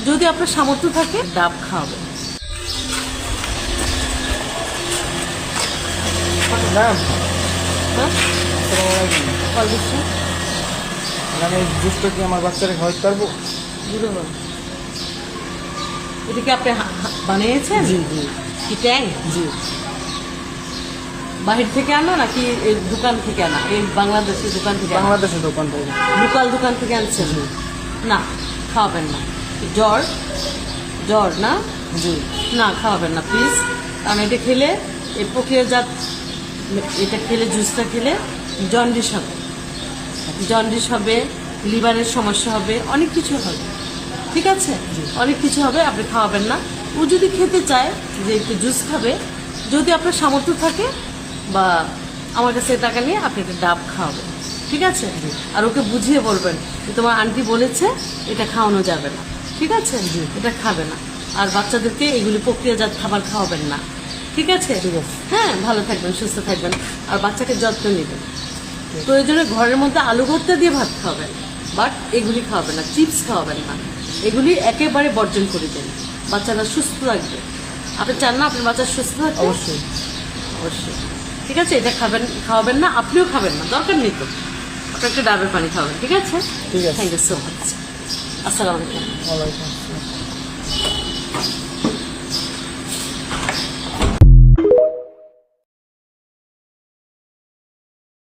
যদি আপনার সামর্থ্য থাকে ডাব খাওয়াবেন। ম্যাম হ্যাঁ, কল দিচ্ছি। আমি এই জুসটা কি আমার বাচ্চারা খাওয়াতে পারবো? বুঝতে পারো এটা কি আপনি বানিয়েছেন? জি জি কি ট্যাং জি। বাহির থেকে আনো নাকি এই দোকান থেকে আনা? এই বাংলাদেশের দোকান থেকে আনা? বাংলাদেশের দোকান থেকে। লোকাল দোকান থেকে আনছেন? না, খাওয়াবেন না। জ্বর জ্বর না, জি না খাওয়াবেন না প্লিজ। কারণ এটা খেলে এই প্রক্রিয়াজাত এটা খেলে জুসটা খেলে জন্ডিস হবে, জন্ডিস হবে, লিভারের সমস্যা হবে, অনেক কিছু হবে। ঠিক আছে, অনেক কিছু হবে, আপনি খাওয়াবেন না। ও যদি খেতে চায় যে একটু জুস খাবে, যদি আপনার সামর্থ্য থাকে বা আমার কাছে টাকা নিয়ে আপনি একটা ডাব খাওয়াবেন। ঠিক আছে, আর ওকে বুঝিয়ে বলবেন যে তোমার আন্টি বলেছে এটা খাওয়ানো যাবে না। ঠিক আছে, এটা খাবে না। আর বাচ্চাদেরকে এগুলি প্রক্রিয়াজাত খাবার খাওয়াবেন না। ঠিক আছে, ঠিক আছে। হ্যাঁ, ভালো থাকবেন, সুস্থ থাকবেন, আর বাচ্চাকে যত্ন নেবেন। প্রয়োজনে ঘরের মধ্যে আলু ভর্তা দিয়ে ভাত খাওয়াবেন, বাট এগুলি খাওয়াবেন না, চিপস খাওয়াবেন না, এগুলি একেবারে বর্জন করে দেন। বাচ্চারা সুস্থ থাকবে। আপনি চান না আপনার বাচ্চা সুস্থ থাকবে? অবশ্যই। অবশ্যই। ঠিক আছে, এটা খাওয়াবেন না, আপনিও খাবেন না, দরকার নেই তো। আপনি একটা ডাবের পানি খাবেন। ঠিক আছে, ঠিক আছে। Thank you so much. আসসালামু আলাইকুম। ওয়ালাইকুম।